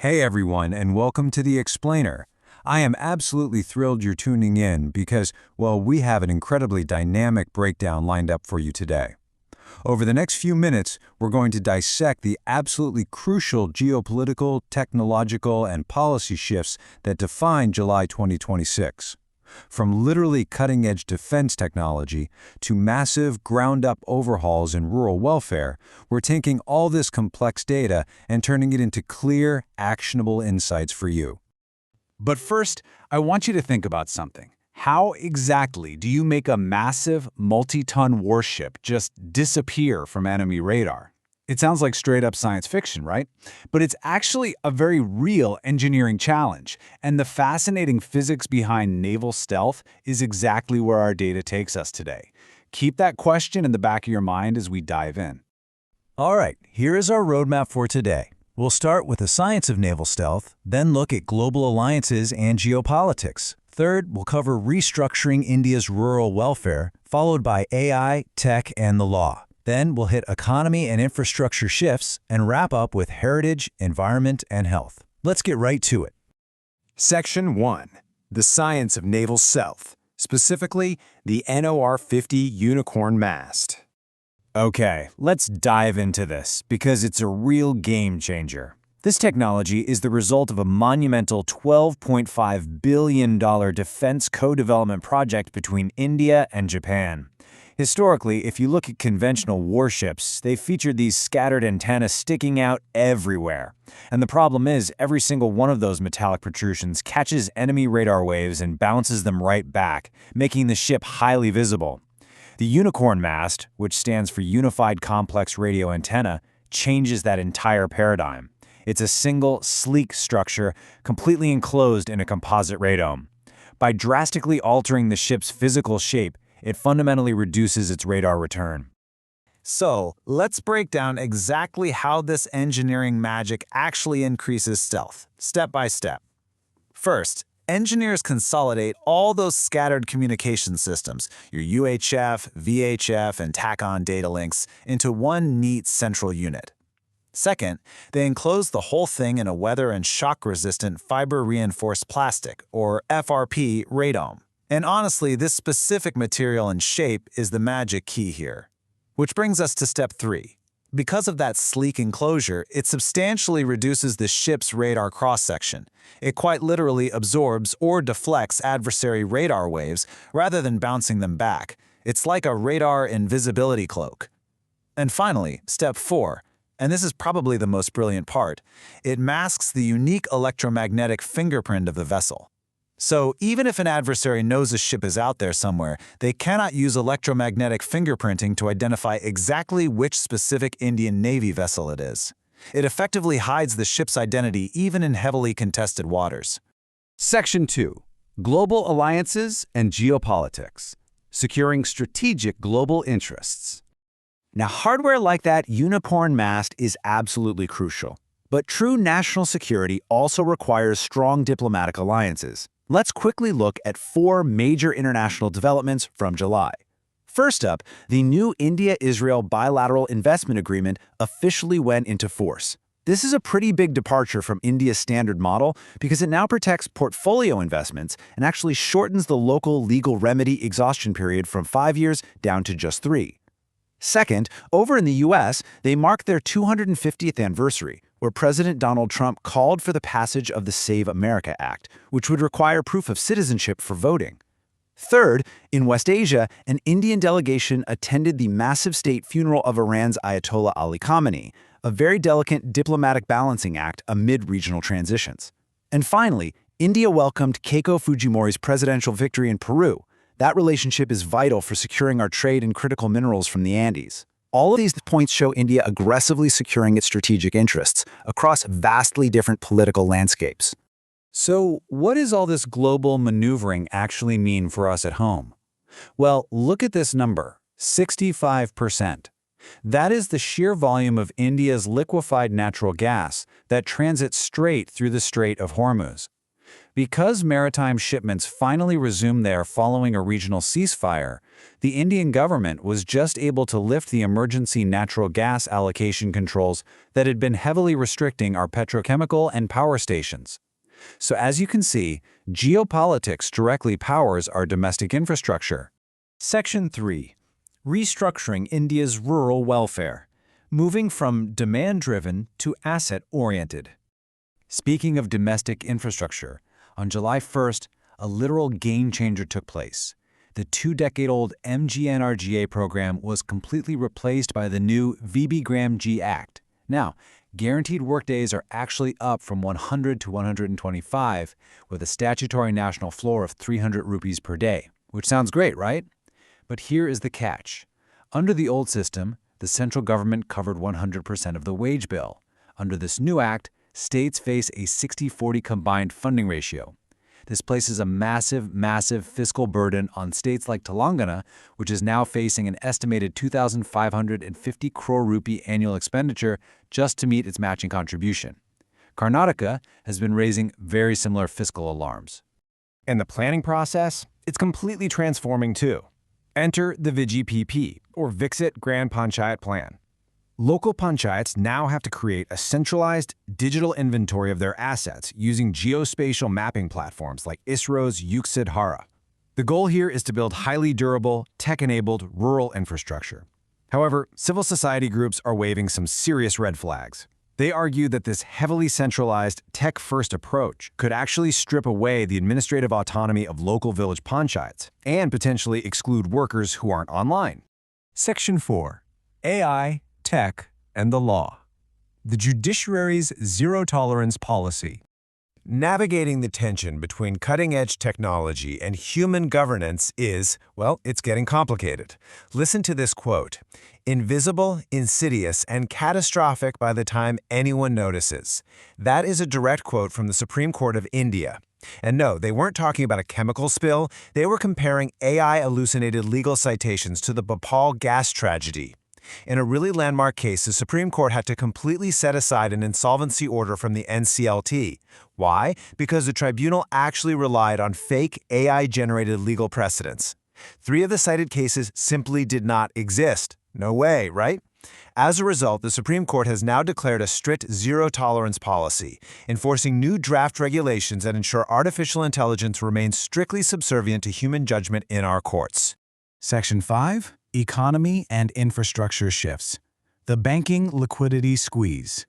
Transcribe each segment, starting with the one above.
Hey everyone, and welcome to The Explainer. I am absolutely thrilled you're tuning in because, well, we have an incredibly dynamic breakdown lined up for you today. Over the next few minutes, we're going to dissect the absolutely crucial geopolitical, technological, and policy shifts that define July 2026. From literally cutting-edge defense technology to massive ground-up overhauls in rural welfare, we're taking all this complex data and turning it into clear, actionable insights for you. But first, I want you to think about something. How exactly do you make a massive, multi-ton warship just disappear from enemy radar? It sounds like straight-up science fiction, right? But it's actually a very real engineering challenge, and the fascinating physics behind naval stealth is exactly where our data takes us today. Keep that question in the back of your mind as we dive in. All right, here is our roadmap for today. We'll start with the science of naval stealth, then look at global alliances and geopolitics. Third, we'll cover restructuring India's rural welfare, followed by AI, tech, and the law. Then we'll hit economy and infrastructure shifts and wrap up with heritage, environment, and health. Let's get right to it. Section 1. The Science of Naval Stealth, specifically the NOR-50 Unicorn Mast. Okay, let's dive into this because it's a real game changer. This technology is the result of a monumental $12.5 billion defense co-development project between India and Japan. Historically, if you look at conventional warships, they featured these scattered antennas sticking out everywhere. And the problem is, every single one of those metallic protrusions catches enemy radar waves and bounces them right back, making the ship highly visible. The Unicorn Mast, which stands for Unified Complex Radio Antenna, changes that entire paradigm. It's a single, sleek structure, completely enclosed in a composite radome. By drastically altering the ship's physical shape, it fundamentally reduces its radar return. So, let's break down exactly how this engineering magic actually increases stealth, step by step. First, engineers consolidate all those scattered communication systems, your UHF, VHF, and TACON data links, into one neat central unit. Second, they enclose the whole thing in a weather and shock-resistant fiber-reinforced plastic, or FRP, radome. And honestly, this specific material and shape is the magic key here. Which brings us to step 3. Because of that sleek enclosure, it substantially reduces the ship's radar cross-section. It quite literally absorbs or deflects adversary radar waves rather than bouncing them back. It's like a radar invisibility cloak. And finally, step 4. And this is probably the most brilliant part. It masks the unique electromagnetic fingerprint of the vessel. So even if an adversary knows a ship is out there somewhere, they cannot use electromagnetic fingerprinting to identify exactly which specific Indian Navy vessel it is. It effectively hides the ship's identity even in heavily contested waters. Section 2. Global alliances and geopolitics. Securing strategic global interests. Now, hardware like that Unicorn Mast is absolutely crucial. But true national security also requires strong diplomatic alliances. Let's quickly look at 4 major international developments from July. First up, the new India-Israel Bilateral Investment Agreement officially went into force. This is a pretty big departure from India's standard model because it now protects portfolio investments and actually shortens the local legal remedy exhaustion period from 5 years down to just 3. Second, over in the U.S., they marked their 250th anniversary, where President Donald Trump called for the passage of the Save America Act, which would require proof of citizenship for voting. Third, in West Asia, an Indian delegation attended the massive state funeral of Iran's Ayatollah Ali Khamenei, a very delicate diplomatic balancing act amid regional transitions. And finally, India welcomed Keiko Fujimori's presidential victory in Peru. That relationship is vital for securing our trade in critical minerals from the Andes. All of these points show India aggressively securing its strategic interests across vastly different political landscapes. So, what does all this global maneuvering actually mean for us at home? Well, look at this number, 65%. That is the sheer volume of India's liquefied natural gas that transits straight through the Strait of Hormuz. Because maritime shipments finally resumed there following a regional ceasefire, the Indian government was just able to lift the emergency natural gas allocation controls that had been heavily restricting our petrochemical and power stations. So as you can see, geopolitics directly powers our domestic infrastructure. Section 3. Restructuring India's rural welfare, moving from demand-driven to asset-oriented. Speaking of domestic infrastructure, on July 1st, a literal game-changer took place. The 2-decade-old MGNREGA program was completely replaced by the new VB-G Act. Now, guaranteed workdays are actually up from 100 to 125, with a statutory national floor of 300 rupees per day. Which sounds great, right? But here is the catch. Under the old system, the central government covered 100% of the wage bill. Under this new act, states face a 60-40 combined funding ratio. This places a massive fiscal burden on states like Telangana, which is now facing an estimated 2,550 crore rupee annual expenditure just to meet its matching contribution. Karnataka has been raising very similar fiscal alarms. And the planning process? It's completely transforming too. Enter the VGPP, or Viksit Grand Panchayat Plan. Local panchayats now have to create a centralized digital inventory of their assets using geospatial mapping platforms like ISRO's Yudh. The goal here is to build highly durable, tech-enabled rural infrastructure. However, civil society groups are waving some serious red flags. They argue that this heavily centralized, tech-first approach could actually strip away the administrative autonomy of local village panchayats and potentially exclude workers who aren't online. Section 4. AI, Tech, and the Law. The judiciary's zero-tolerance policy. Navigating the tension between cutting-edge technology and human governance is, well, it's getting complicated. Listen to this quote: "Invisible, insidious, and catastrophic by the time anyone notices." That is a direct quote from the Supreme Court of India. And no, they weren't talking about a chemical spill. They were comparing AI-hallucinated legal citations to the Bhopal gas tragedy. In a really landmark case, the Supreme Court had to completely set aside an insolvency order from the NCLT. Why? Because the tribunal actually relied on fake AI-generated legal precedents. 3 of the cited cases simply did not exist. No way, right? As a result, the Supreme Court has now declared a strict zero-tolerance policy, enforcing new draft regulations that ensure artificial intelligence remains strictly subservient to human judgment in our courts. Section 5. Economy and infrastructure shifts. The banking liquidity squeeze.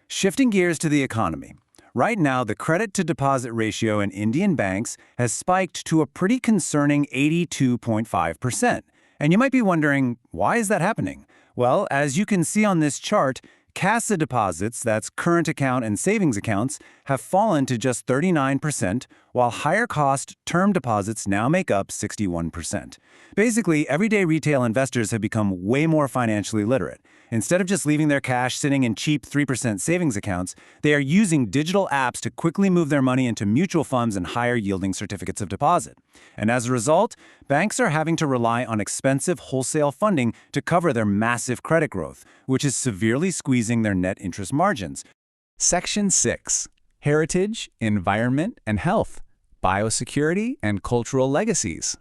Shifting gears to the economy. Right now, the credit-to-deposit ratio in Indian banks has spiked to a pretty concerning 82.5%. And you might be wondering, why is that happening? Well, as you can see on this chart, CASA deposits, that's current account and savings accounts, have fallen to just 39%, while higher-cost term deposits now make up 61%. Basically, everyday retail investors have become way more financially literate. Instead of just leaving their cash sitting in cheap 3% savings accounts, they are using digital apps to quickly move their money into mutual funds and higher-yielding certificates of deposit. And as a result, banks are having to rely on expensive wholesale funding to cover their massive credit growth, which is severely squeezing their net interest margins. Section 6. Heritage, Environment, and Health. Biosecurity and Cultural Legacies.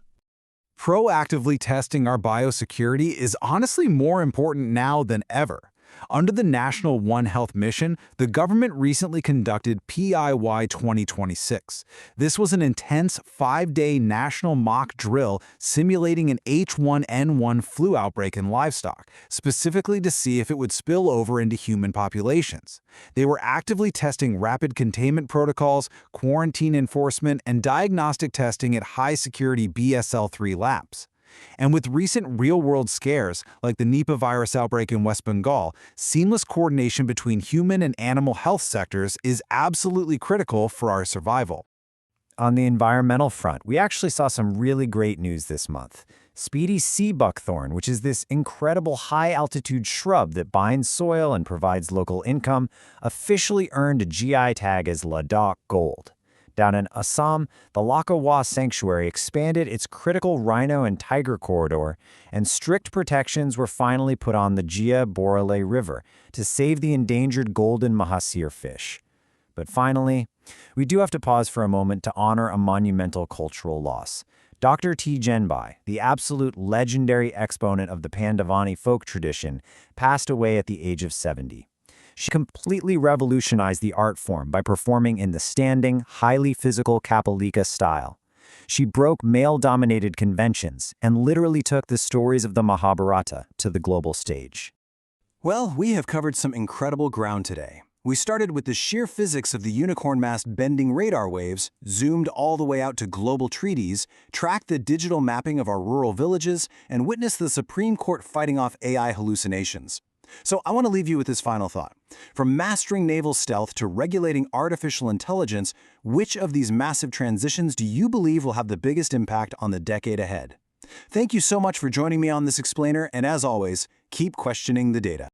Proactively testing our biosecurity is honestly more important now than ever. Under the National One Health mission, the government recently conducted PIY 2026. This was an intense 5-day national mock drill simulating an H1N1 flu outbreak in livestock, specifically to see if it would spill over into human populations. They were actively testing rapid containment protocols, quarantine enforcement, and diagnostic testing at high-security BSL-3 labs. And with recent real-world scares, like the Nipah virus outbreak in West Bengal, seamless coordination between human and animal health sectors is absolutely critical for our survival. On the environmental front, we actually saw some really great news this month. Speedy Seabuckthorn, which is this incredible high-altitude shrub that binds soil and provides local income, officially earned a GI tag as Ladakh Gold. Down in Assam, the Lakawa Sanctuary expanded its critical rhino and tiger corridor, and strict protections were finally put on the Jia Borale River to save the endangered golden mahasir fish. But finally, We do have to pause for a moment to honor a monumental cultural loss. Dr. T. Genbai, the absolute legendary exponent of the Pandavani folk tradition, passed away at the age of 70. She completely revolutionized the art form by performing in the standing, highly physical Kapalika style. She broke male-dominated conventions and literally took the stories of the Mahabharata to the global stage. Well, we have covered some incredible ground today. We started with the sheer physics of the unicorn mast bending radar waves, zoomed all the way out to global treaties, tracked the digital mapping of our rural villages, and witnessed the Supreme Court fighting off AI hallucinations. So I want to leave you with this final thought. From mastering naval stealth to regulating artificial intelligence, which of these massive transitions do you believe will have the biggest impact on the decade ahead? Thank you so much for joining me on this explainer, and as always, keep questioning the data.